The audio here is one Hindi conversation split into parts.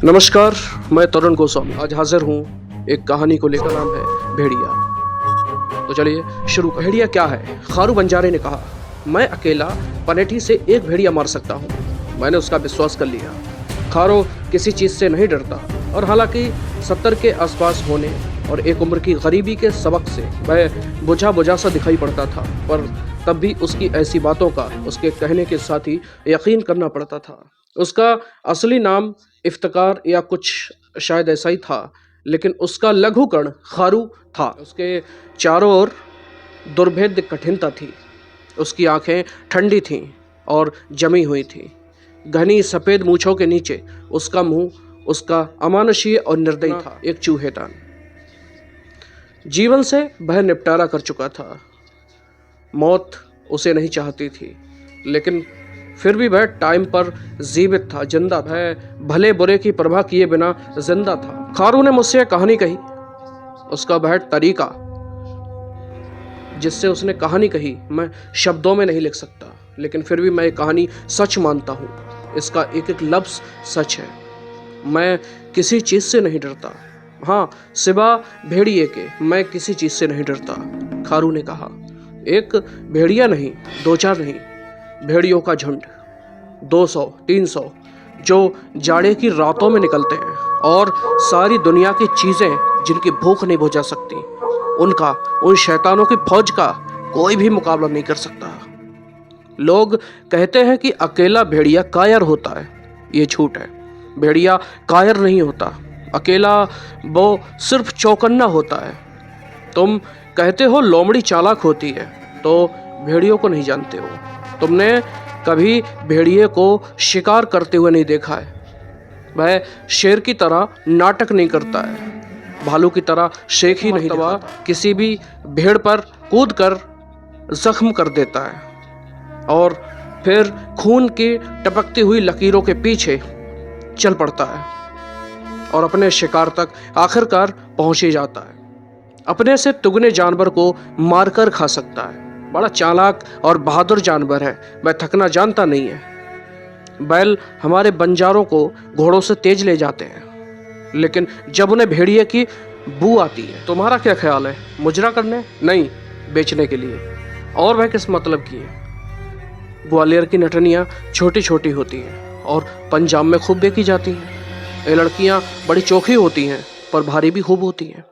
नमस्कार, मैं तरुण गोस्वामी आज हाजिर हूँ एक कहानी को लेकर। नाम है भेड़िया। तो चलिए शुरू। भेड़िया क्या है? खारू बंजारे ने कहा, मैं अकेला पनेठी से एक भेड़िया मार सकता हूँ। मैंने उसका विश्वास कर लिया। खारू किसी चीज़ से नहीं डरता और हालांकि 70 के आसपास होने और एक उम्र की गरीबी के सबक से वह बुझा बुझा सा दिखाई पड़ता था, पर तब भी उसकी ऐसी बातों का उसके कहने के साथ ही यकीन करना पड़ता था। उसका असली नाम इफ्तिकार या कुछ शायद ऐसा ही था, लेकिन उसका लघुकरण खारू था। उसके चारों ओर दुर्भेद्य कठिनता थी। उसकी आंखें ठंडी थीं और जमी हुई थीं। घनी सफ़ेद मूछों के नीचे उसका मुंह उसका अमानुषीय और निर्दयी था, एक चूहेदान। जीवन से वह निपटारा कर चुका था। मौत उसे नहीं चाहती थी, लेकिन फिर भी वह टाइम पर जीवित था, जिंदा। वह भले बुरे की परवाह किए बिना जिंदा था। खारू ने मुझसे कहानी कही। उसका वह तरीका जिससे उसने कहानी कही मैं शब्दों में नहीं लिख सकता, लेकिन फिर भी मैं ये कहानी सच मानता हूँ। इसका एक एक लफ्ज़ सच है। मैं किसी चीज़ से नहीं डरता। हाँ, सिवा भेड़िए के मैं किसी चीज़ से नहीं डरता, खारू ने कहा। एक भेड़िया नहीं, दो चार नहीं, भेड़ियों का झुंड, 200 300 जो जाड़े की रातों में निकलते हैं और सारी दुनिया की चीज़ें जिनकी भूख नहीं बुझा सकती, उन शैतानों की फौज का कोई भी मुकाबला नहीं कर सकता। लोग कहते हैं कि अकेला भेड़िया कायर होता है। ये झूठ है। भेड़िया कायर नहीं होता। अकेला वो सिर्फ चौकन्ना होता है। तुम कहते हो लोमड़ी चालाक होती है, तो भेड़ियों को नहीं जानते हो। तुमने कभी भेड़िए को शिकार करते हुए नहीं देखा है। वह शेर की तरह नाटक नहीं करता है, भालू की तरह शेख ही नहीं दिखाता। किसी भी भेड़ पर कूद कर जख्म कर देता है और फिर खून की टपकती हुई लकीरों के पीछे चल पड़ता है और अपने शिकार तक आखिरकार पहुंच ही जाता है। अपने से दुगने जानवर को मारकर खा सकता है। बड़ा चालाक और बहादुर जानवर है। वह थकना जानता नहीं है। बैल हमारे बंजारों को घोड़ों से तेज ले जाते हैं, लेकिन जब उन्हें भेड़िए की बू आती है, तुम्हारा क्या ख्याल है? मुजरा करने? नहीं, बेचने के लिए। और वह किस मतलब की है? ग्वालियर की नटनियाँ छोटी छोटी होती हैं और पंजाब में खूब बेची जाती हैं। ये लड़कियाँ बड़ी चोखी होती हैं पर भारी भी खूब होती हैं।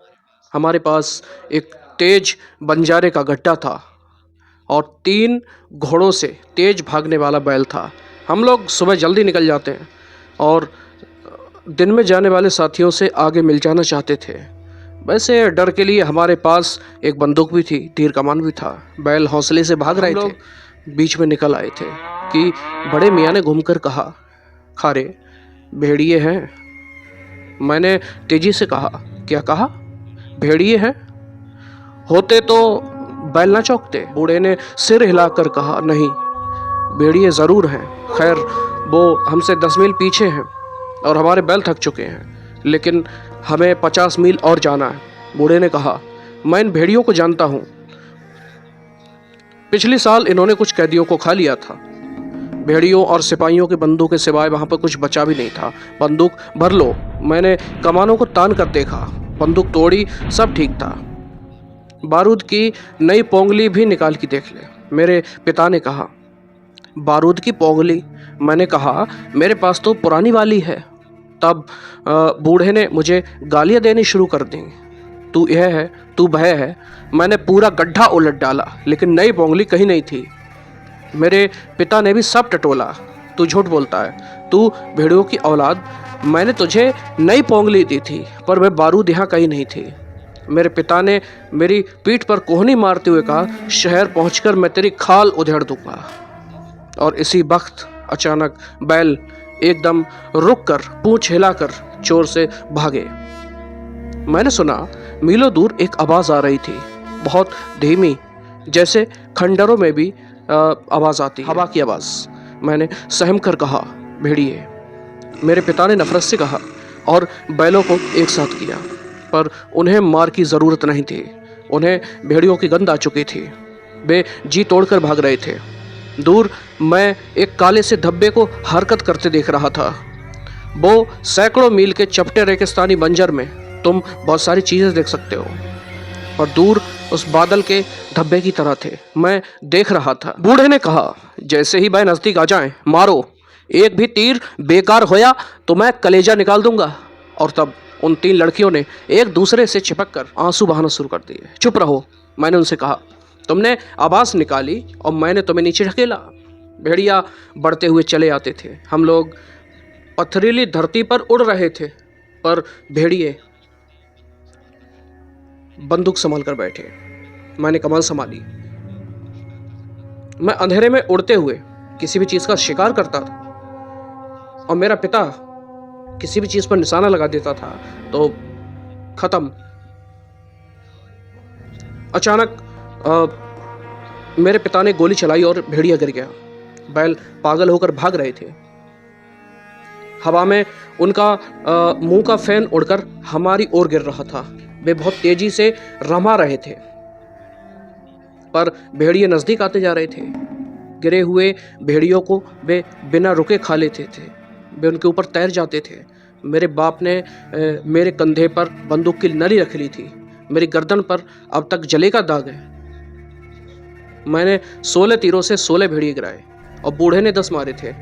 हमारे पास एक तेज बंजारे का गड्ढा था और 3 घोड़ों से तेज भागने वाला बैल था। हम लोग सुबह जल्दी निकल जाते हैं और दिन में जाने वाले साथियों से आगे मिल जाना चाहते थे। वैसे डर के लिए हमारे पास एक बंदूक भी थी, तीर कमान भी था। बैल हौसले से भाग रहे थे। बीच में निकल आए थे कि बड़े मियाँ ने घूमकर कहा, खारे भेड़िए हैं। मैंने तेजी से कहा, क्या कहा? भेड़िए हैं? होते तो बैल ना चौंकते। बूढ़े ने सिर हिलाकर कहा, नहीं, भेड़िए ज़रूर हैं। खैर, वो हमसे 10 मील पीछे हैं और हमारे बैल थक चुके हैं, लेकिन हमें 50 मील और जाना है। बूढ़े ने कहा, मैं इन भेड़ियों को जानता हूँ। पिछले साल इन्होंने कुछ कैदियों को खा लिया था। भेड़ियों और सिपाहियों की बंदूक के सिवाय वहाँ पर कुछ बचा भी नहीं था। बंदूक भर लो। मैंने कमानों को तान कर देखा, बंदूक तोड़ी, सब ठीक था। बारूद की नई पोंगली भी निकाल के देख ले, मेरे पिता ने कहा। बारूद की पोंगली? मैंने कहा, मेरे पास तो पुरानी वाली है। तब बूढ़े ने मुझे गालियाँ देनी शुरू कर दी। तू यह है, तू वह है। मैंने पूरा गड्ढा उलट डाला, लेकिन नई पोंगली कहीं नहीं थी। मेरे पिता ने भी सब टटोला। तू झूठ बोलता है, तू भेड़ियों की औलाद। मैंने तुझे नई पोंगली दी थी, पर वह बारूद यहाँ कहीं नहीं थी। मेरे पिता ने मेरी पीठ पर कोहनी मारते हुए कहा, शहर पहुंचकर मैं तेरी खाल उधेड़ दूंगा। और इसी वक्त अचानक बैल एकदम रुक कर पूंछ हिलाकर जोर से भागे। मैंने सुना मीलों दूर एक आवाज़ आ रही थी, बहुत धीमी, जैसे खंडरों में भी आवाज़ आती है, हवा की आवाज़। मैंने सहम कर कहा, भेड़िए। मेरे पिता ने नफरत से कहा और बैलों को एक साथ किया, पर उन्हें मार की ज़रूरत नहीं थी। उन्हें भेड़ियों की गंध आ चुकी थी। वे जी तोड़कर भाग रहे थे। दूर मैं एक काले से धब्बे को हरकत करते देख रहा था। वो सैकड़ों मील के चपटे रेगिस्तानी बंजर में तुम बहुत सारी चीजें देख सकते हो, और दूर उस बादल के धब्बे की तरह थे। मैं देख रहा था। बूढ़े ने कहा, जैसे ही भाई नजदीक आ जाएं, मारो, एक भी तीर बेकार होया तो मैं कलेजा निकाल दूंगा। और तब उन 3 लड़कियों ने एक दूसरे से चिपक कर आंसू बहाना शुरू कर दिए। चुप रहो, मैंने उनसे कहा। तुमने आवाज़ निकाली और मैंने तुम्हें नीचे ढकेला। भेड़िया बढ़ते हुए चले आते थे। हम लोग पथरीली धरती पर उड़ रहे थे, पर भेड़िए बंदूक संभाल कर बैठे। मैंने कमान संभाली। मैं अंधेरे में उड़ते हुए किसी भी चीज का शिकार करता था, और मेरा पिता किसी भी चीज पर निशाना लगा देता था तो खत्म। अचानक मेरे पिता ने गोली चलाई और भेड़िया गिर गया। बैल पागल होकर भाग रहे थे। हवा में उनका मुंह का फैन उड़कर हमारी ओर गिर रहा था। वे बहुत तेजी से रमा रहे थे, पर भेड़िए नजदीक आते जा रहे थे। गिरे हुए भेड़ियों को वे बिना रुके खा लेते थे। वे उनके ऊपर तैर जाते थे। मेरे बाप ने मेरे कंधे पर बंदूक की नली रख ली थी। मेरी गर्दन पर अब तक जले का दाग है। मैंने 16 तीरों से 16 भेड़िए गिराए और बूढ़े ने 10 मारे थे,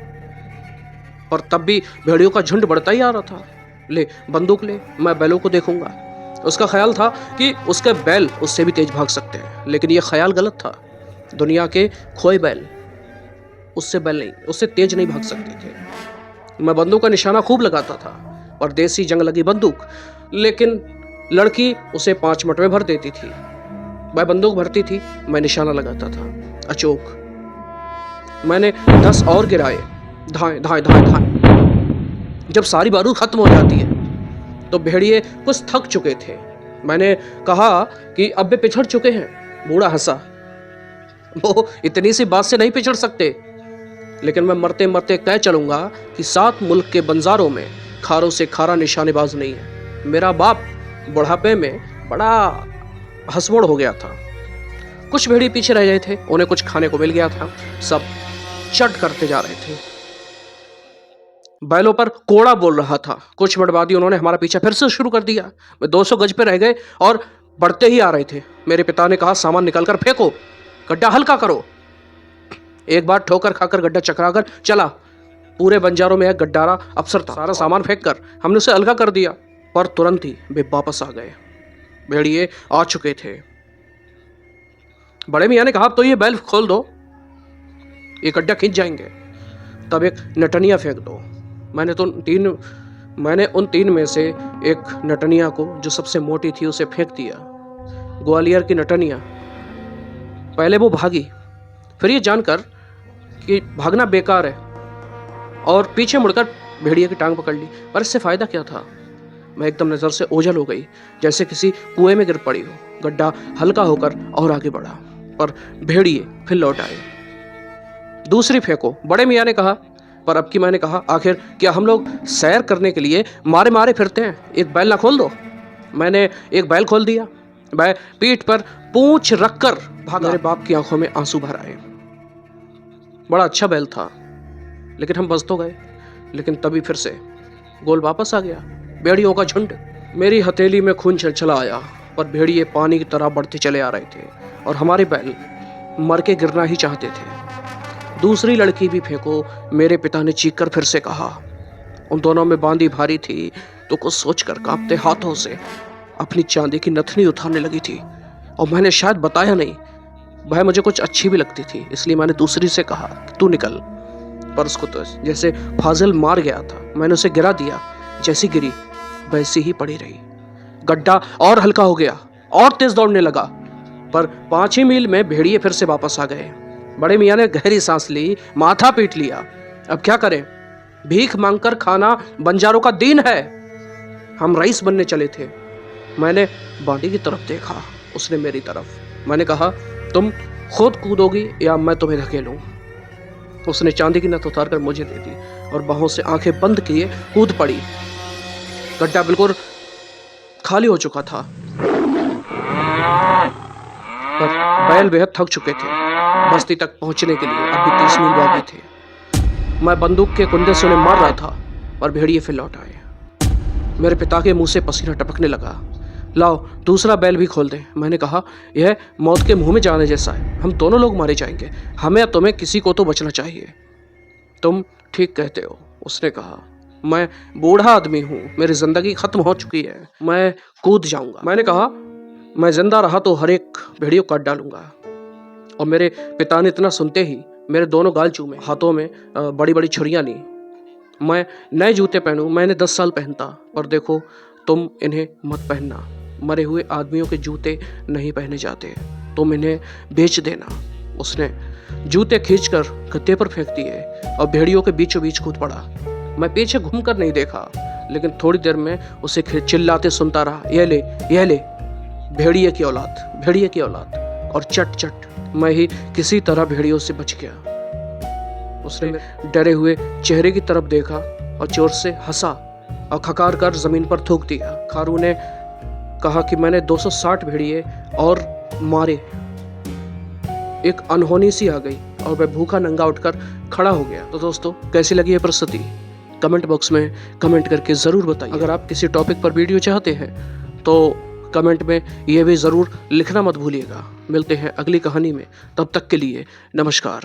पर तब भी भेड़ियों का झुंड बढ़ता ही आ रहा था। ले बंदूक ले, मैं बैलों को देखूंगा। उसका ख्याल था कि उसके बैल उससे भी तेज भाग सकते हैं, लेकिन यह ख्याल गलत था। दुनिया के खोए बैल उससे तेज नहीं भाग सकते थे। मैं बंदूक का निशाना खूब लगाता था, और देसी जंग लगी बंदूक, लेकिन लड़की उसे 5 मिनट में भर देती थी। मैं बंदूक भरती थी, मैं निशाना लगाता था। अचोक मैंने 10 और गिराए। धाएं धाएं धाएं धाएं। जब सारी बारूद खत्म हो जाती है तो भेड़िए कुछ थक चुके थे। मैंने कहा कि अब वे पिछड़ चुके हैं। बूढ़ा हंसा। वो इतनी सी बात से नहीं पिछड़ सकते, लेकिन मैं मरते मरते कह चलूंगा कि 7 मुल्क के बंजारों में खारों से खारा निशानेबाज नहीं है। मेरा बाप बुढ़ापे में बड़ा हंसमुड़ हो गया था। कुछ भेड़िए पीछे रह गए थे, उन्हें कुछ खाने को मिल गया था। सब चट करते जा रहे थे। बैलों पर कोड़ा बोल रहा था। कुछ मिनट बाद ही उन्होंने हमारा पीछा फिर से शुरू कर दिया। वे 200 गज पे रह गए और बढ़ते ही आ रहे थे। मेरे पिता ने कहा, सामान निकालकर फेंको, गड्ढा हल्का करो। एक बार ठोकर खाकर गड्ढा चकराकर चला। पूरे बंजारों में एक गड्ढारा अफसर था। सारा सामान फेंक कर हमने उसे अलगा कर दिया, पर तुरंत ही वे वापस आ गए। भेड़िए आ चुके थे। बड़े मियाँ ने कहा, अब तो ये बैल खोल दो, ये गड्ढा खींच जाएंगे। तब एक नटनिया फेंक दो। मैंने उन 3 में से एक नटनिया को, जो सबसे मोटी थी, उसे फेंक दिया। ग्वालियर की नटनिया। पहले वो भागी, फिर ये जानकर कि भागना बेकार है और पीछे मुड़कर भेड़िए की टांग पकड़ ली। पर इससे फायदा क्या था? मैं एकदम नजर से ओझल हो गई, जैसे किसी कुएं में गिर पड़ी हो। गड्ढा हल्का होकर और आगे बढ़ा, पर भेड़िए फिर लौट आए। दूसरी फेंको, बड़े मियाँ ने कहा। पर अब की मैंने कहा, आखिर क्या हम लोग सैर करने के लिए मारे मारे फिरते हैं? एक बैल ना खोल दो। मैंने एक बैल खोल दिया। मैं पीठ पर पूंछ रखकर भागा। मेरे बाप की आंखों में आंसू भर आए। बड़ा अच्छा बैल था, लेकिन हम बच तो गए। लेकिन तभी फिर से गोल वापस आ गया। भेड़ियों का झुंड। मेरी हथेली में खून चला आया, पर भेड़िए पानी की तरह बढ़ते चले आ रहे थे और हमारे बैल मर के गिरना ही चाहते थे। दूसरी लड़की भी फेंको, मेरे पिता ने चीख कर फिर से कहा। उन दोनों में बांदी भारी थी, तो कुछ सोचकर कांपते हाथों से अपनी चांदी की नथनी उतारने लगी थी। और मैंने शायद बताया नहीं, वह मुझे कुछ अच्छी भी लगती थी, इसलिए मैंने दूसरी से कहा, तू निकल। पर उसको तो जैसे फाजिल मार गया था। मैंने उसे गिरा दिया। जैसी गिरी वैसी ही पड़ी रही। गड्ढा और हल्का हो गया और तेज दौड़ने लगा, पर 5 ही मील में भेड़िए फिर से वापस आ गए। बड़े मियाँ ने गहरी सांस ली, माथा पीट लिया। अब क्या करें? भीख मांगकर खाना बंजारों का दीन है। हम रईस बनने चले थे। मैंने बांडी की तरफ देखा, उसने मेरी तरफ। मैंने कहा, तुम खुद कूदोगी या मैं तुम्हें धकेलूं? उसने चांदी की नथ उतार कर मुझे दे दी और बाहों से आंखें बंद किए कूद पड़ी। गड्ढा बिल्कुल खाली हो चुका था, पर बैल बेहद थक चुके थे। बस्ती तक पहुंचने के लिए अब भी 30 मील बाकी थे। मैं बंदूक के कुंदे से उन्हें मार रहा था, और भेड़िए फिर लौट आए। मेरे पिता के मुंह से पसीना टपकने लगा। लाओ दूसरा बैल भी खोल दे। मैंने कहा, यह मौत के मुंह में जाने जैसा है, हम दोनों लोग मारे जाएंगे, हमें या तुम्हें किसी को तो बचना चाहिए। तुम ठीक कहते हो, उसने कहा। मैं बूढ़ा आदमी हूँ, मेरी जिंदगी खत्म हो चुकी है, मैं कूद जाऊंगा। मैंने कहा, मैं जिंदा रहा तो हर एक भेड़ियों काट डालूंगा। और मेरे पिता ने इतना सुनते ही मेरे दोनों गाल चूमे, हाथों में बड़ी बड़ी छुरियां ली। मैं नए जूते पहनूं, मैंने 10 साल पहनता, पर देखो तुम इन्हें मत पहनना, मरे हुए आदमियों के जूते नहीं पहने जाते, तुम इन्हें बेच देना। उसने जूते खींचकर गद्दे पर फेंक दिए और भेड़ियों के बीचों बीच कूद पड़ा। मैं पीछे घूमकर नहीं देखा, लेकिन थोड़ी देर में उसे चिल्लाते सुनता रहा, यह ले भेड़िए की औलाद, भेड़िए की औलाद। और चट चट मैं ही किसी तरह भेड़ियों से बच गया। उसने डरे हुए चेहरे की तरफ देखा और जोर से हंसा और खकार कर जमीन पर थूक दिया। खारू ने कहा कि मैंने 260 भेड़िए और मारे। एक अनहोनी सी आ गई और वह भूखा नंगा उठकर खड़ा हो गया। तो दोस्तों, कैसी लगी ये प्रस्तुति कमेंट बॉक्स में कमेंट करके ज़रूर बताइए। अगर आप किसी टॉपिक पर वीडियो चाहते हैं तो कमेंट में ये भी ज़रूर लिखना मत भूलिएगा। मिलते हैं अगली कहानी में, तब तक के लिए नमस्कार।